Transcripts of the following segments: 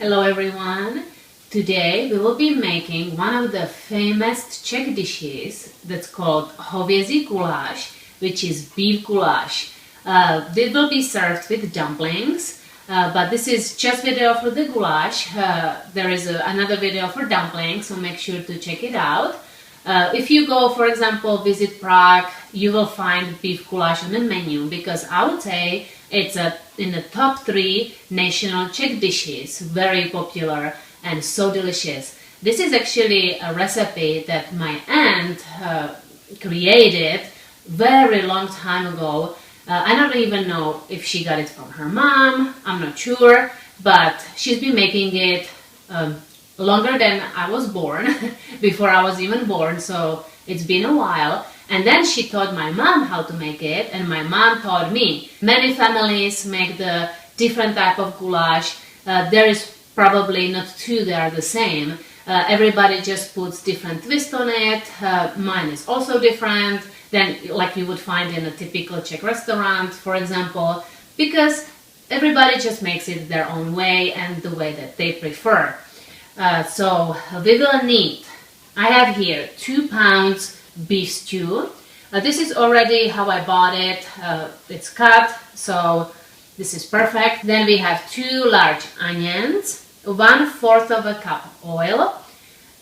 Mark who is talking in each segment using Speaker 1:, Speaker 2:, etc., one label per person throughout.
Speaker 1: Hello everyone! Today we will be making one of the famous Czech dishes that's called Hovězí goulash, which is beef goulash. It will be served with dumplings, but this is just video for the goulash. There is another video for dumplings, so make sure to check it out. If you go, for example, visit Prague, you will find beef goulash on the menu because I would say it's in the top 3 national Czech dishes, very popular and so delicious. This is actually a recipe that my aunt created very long time ago. I don't even know if she got it from her mom, I'm not sure, but she's been making it longer than I was born, before I was even born, so it's been a while. And then she taught my mom how to make it, and my mom taught me. Many families make the different type of goulash. There is probably not 2 that are the same. Everybody just puts different twist on it. Mine is also different than like you would find in a typical Czech restaurant, for example, because everybody just makes it their own way and the way that they prefer. So we will need, I have here 2 pounds beef stew. This is already how I bought it. It's cut, so this is perfect. Then we have 2 large onions, 1/4 of a cup oil,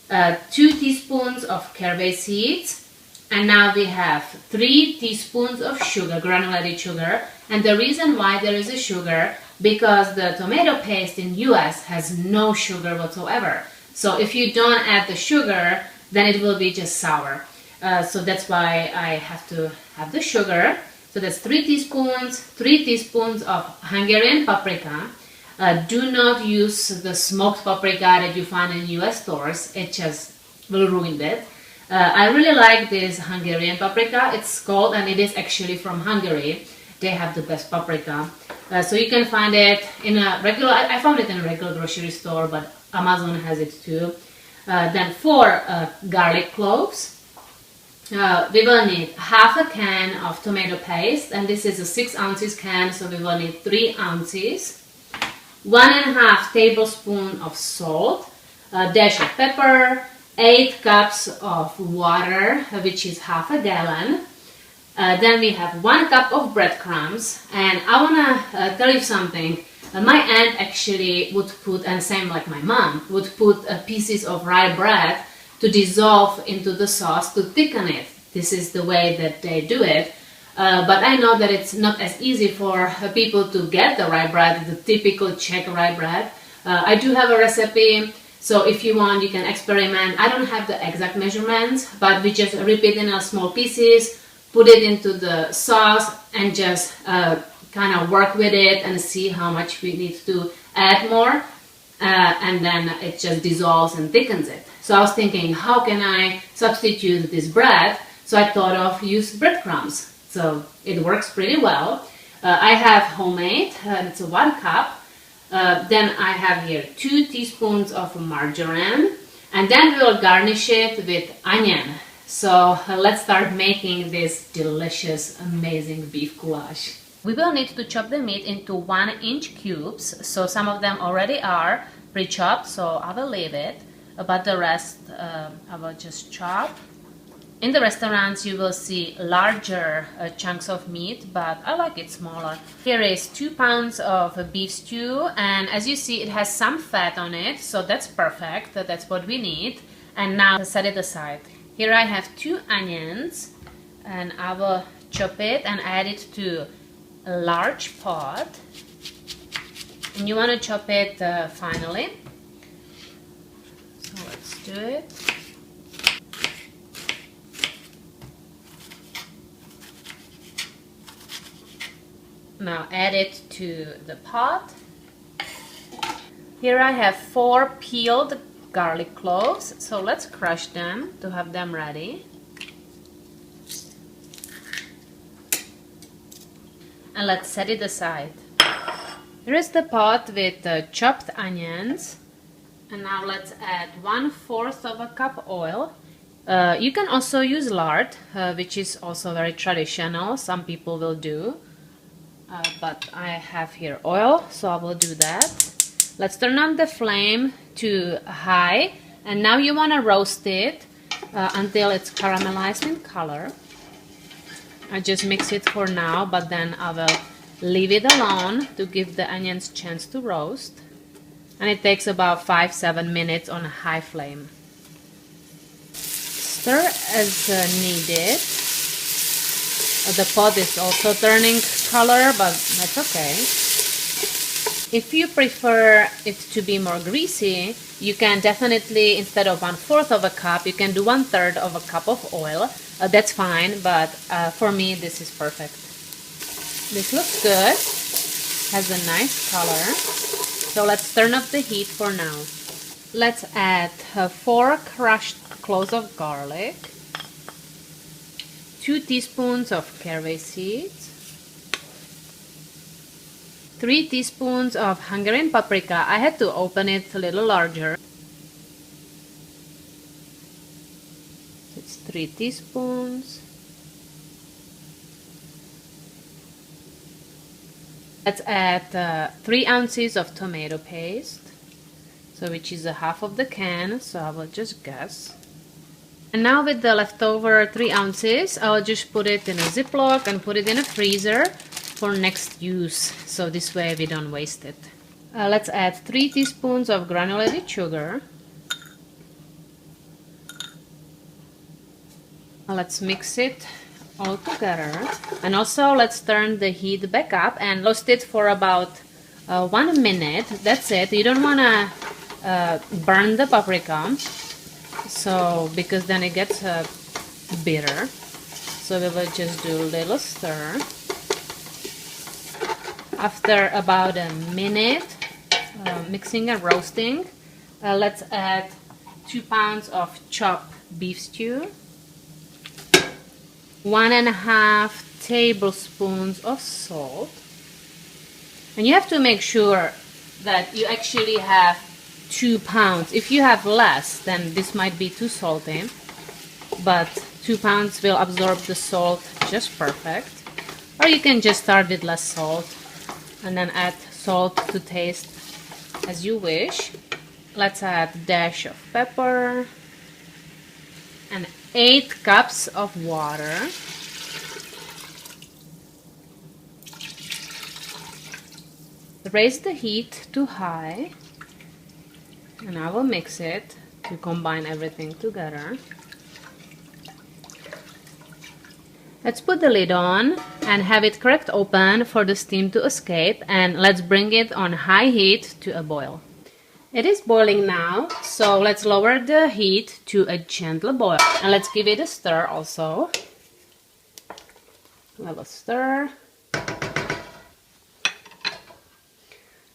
Speaker 1: 2 teaspoons of caraway seeds, and now we have 3 teaspoons of sugar, granulated sugar. And the reason why there is a sugar, because the tomato paste in US has no sugar whatsoever. So if you don't add the sugar, then it will be just sour. So that's why I have to have the sugar. So that's 3 teaspoons of Hungarian paprika. Do not use the smoked paprika that you find in US stores. It just will ruin it. I really like this Hungarian paprika. It's called, and it is actually from Hungary. They have the best paprika. So you can find it in a regular, I found it in a regular grocery store, but Amazon has it too. Then 4 garlic cloves. We will need half a can of tomato paste, and this is a 6 ounces can, so we will need 3 ounces. 1.5 tablespoon of salt, a dash of pepper, 8 cups of water, which is half a gallon. Then we have 1 cup of breadcrumbs, and I want to tell you something. My aunt actually would put, and same like my mom, would put pieces of rye bread to dissolve into the sauce to thicken it. This is the way that they do it. But I know that it's not as easy for people to get the rye bread, the typical Czech rye bread. I do have a recipe, so if you want, you can experiment. I don't have the exact measurements, but we just repeat in small pieces, put it into the sauce, and just kind of work with it and see how much we need to add more. And then it just dissolves and thickens it. So I was thinking, how can I substitute this bread? So I thought of use breadcrumbs. So it works pretty well. I have homemade, it's a 1 cup. Then I have here 2 teaspoons of margarine. And then we'll garnish it with onion. So let's start making this delicious, amazing beef goulash. We will need to chop the meat into 1-inch cubes. So some of them already are pre-chopped, so I will leave it. But the rest I will just chop. In the restaurants you will see larger chunks of meat, but I like it smaller. Here is 2 pounds of beef stew, and as you see it has some fat on it, so that's perfect, that's what we need. And now set it aside. Here I have 2 onions, and I will chop it and add it to a large pot. And you want to chop it finely. So let's do it. Now add it to the pot. Here I have 4 peeled garlic cloves, so let's crush them to have them ready. And let's set it aside. Here is the pot with the chopped onions. And now let's add 1/4 of a cup oil. You can also use lard, which is also very traditional. Some people will do. But I have here oil, so I will do that. Let's turn on the flame to high, and now you want to roast it until it's caramelized in color. I just mix it for now, but then I will leave it alone to give the onions a chance to roast. And it takes about 5-7 minutes on a high flame. Stir as needed. The pot is also turning color, but that's okay. If you prefer it to be more greasy, you can definitely, instead of 1/4 of a cup, you can do 1/3 of a cup of oil. That's fine, but for me this is perfect. This looks good, has a nice color. So let's turn up the heat for now. Let's add 4 crushed cloves of garlic, 2 teaspoons of caraway seeds, 3 teaspoons of Hungarian paprika. I had to open it a little larger. It's 3 teaspoons. Let's add 3 ounces of tomato paste, so which is a half of the can, so I will just guess. And now with the leftover 3 ounces, I'll just put it in a Ziploc and put it in a freezer for next use, so this way we don't waste it. Let's add 3 teaspoons of granulated sugar. Let's mix it all together, and also let's turn the heat back up and roast it for about 1 minute. That's it. You don't want to burn the paprika, so because then it gets bitter. So we will just do a little stir. After about a minute mixing and roasting, let's add 2 pounds of chopped beef stew, 1.5 tablespoons of salt, and you have to make sure that you actually have 2 pounds. If you have less, then this might be too salty, but 2 pounds will absorb the salt just perfect. Or you can just start with less salt and then add salt to taste as you wish. Let's add a dash of pepper and 8 cups of water. Raise the heat to high, and I will mix it to combine everything together. Let's put the lid on and have it cracked open for the steam to escape, and let's bring it on high heat to a boil. It is boiling now, so let's lower the heat to a gentle boil, and let's give it a stir also. A little stir.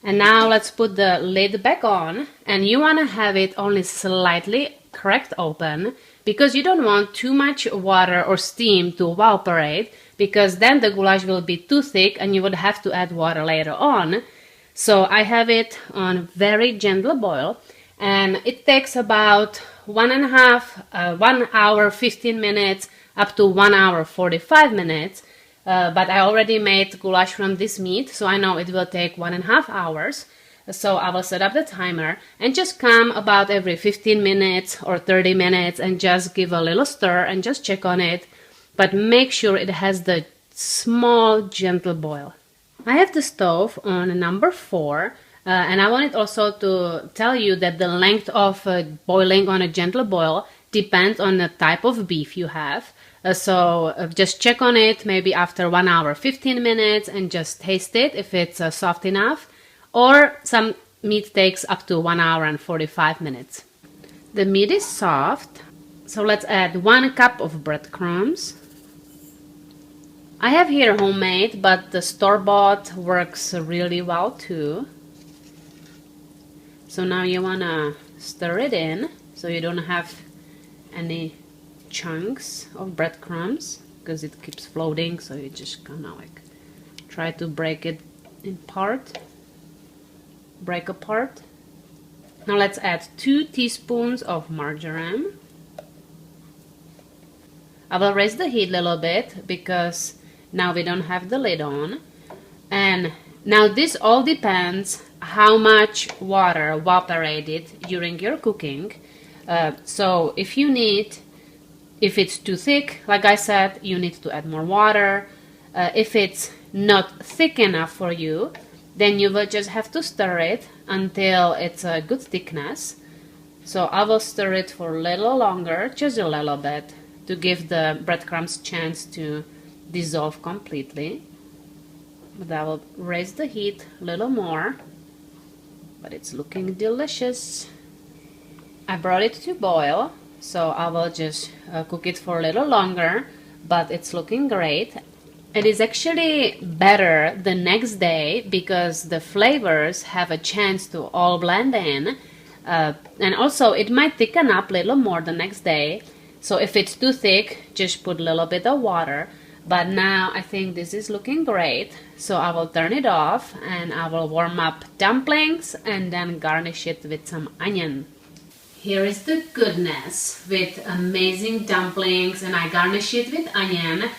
Speaker 1: And now let's put the lid back on, and you want to have it only slightly cracked open, because you don't want too much water or steam to evaporate, because then the goulash will be too thick and you would have to add water later on. So I have it on very gentle boil, and it takes about 1 hour 15 minutes up to 1 hour 45 minutes. But I already made goulash from this meat, so I know it will take 1.5 hours. So I will set up the timer and just come about every 15 minutes or 30 minutes and just give a little stir and just check on it. But make sure it has the small, gentle boil. I have the stove on number 4, and I wanted also to tell you that the length of boiling on a gentle boil depends on the type of beef you have. So just check on it maybe after 1 hour 15 minutes and just taste it if it's soft enough, or some meat takes up to 1 hour and 45 minutes. The meat is soft, so let's add 1 cup of breadcrumbs. I have here homemade, but the store-bought works really well too. So now you want to stir it in so you don't have any chunks of breadcrumbs, because it keeps floating, so you just kind of like try to break it in part, break apart. Now let's add 2 teaspoons of margarine. I will raise the heat a little bit because now we don't have the lid on. And now this all depends how much water evaporated during your cooking. So if it's too thick, like I said, you need to add more water. If it's not thick enough for you, then you will just have to stir it until it's a good thickness. So I will stir it for a little longer, just a little bit, to give the breadcrumbs chance to dissolve completely. But I will raise the heat a little more. But it's looking delicious. I brought it to boil, so I will just cook it for a little longer, but it's looking great. It is actually better the next day because the flavors have a chance to all blend in. And also it might thicken up a little more the next day. So if it's too thick, just put a little bit of water. But now I think this is looking great. So I will turn it off and I will warm up dumplings and then garnish it with some onion. Here is the goodness with amazing dumplings, and I garnish it with onion.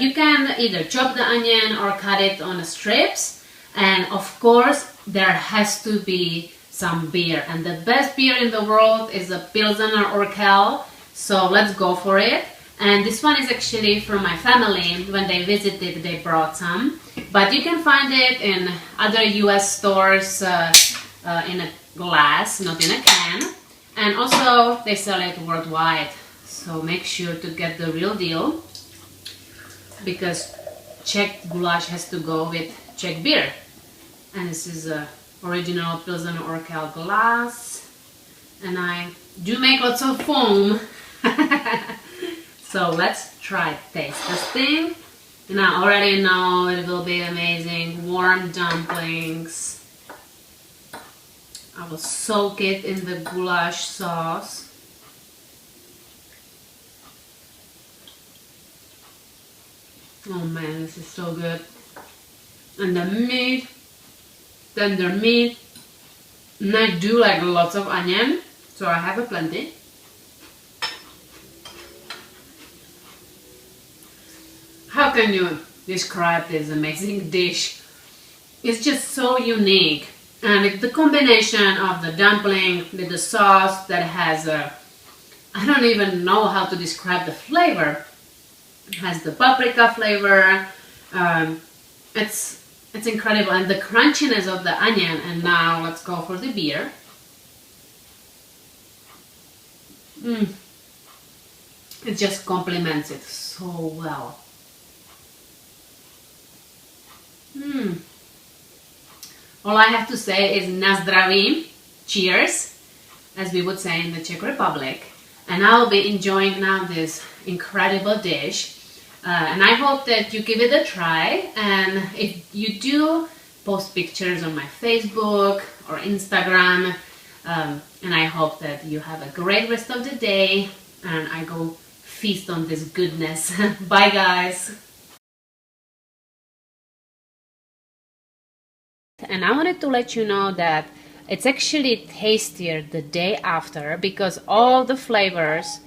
Speaker 1: You can either chop the onion or cut it on strips. And of course there has to be some beer. And the best beer in the world is a Pilsner Urquell. So let's go for it. And this one is actually from my family. When they visited, they brought some. But you can find it in other US stores in a glass, not in a can. And also they sell it worldwide. So make sure to get the real deal, because Czech goulash has to go with Czech beer. And this is a original Pilsner Urquell glass. And I do make lots of foam. So let's try taste testing. And I already know it will be amazing. Warm dumplings. I will soak it in the goulash sauce. Oh man, this is so good. And the meat, tender meat. And I do like lots of onion, so I have a plenty. How can you describe this amazing dish? It's just so unique. And it's the combination of the dumpling with the sauce that has a, I don't even know how to describe the flavor. It has the paprika flavor. It's incredible, and the crunchiness of the onion. And now let's go for the beer. It just complements it so well. All I have to say is na zdraví, cheers, as we would say in the Czech Republic. And I'll be enjoying now this incredible dish. And I hope that you give it a try. And if you do, post pictures on my Facebook or Instagram. And I hope that you have a great rest of the day. And I go feast on this goodness. Bye guys. And I wanted to let you know that it's actually tastier the day after, because all the flavors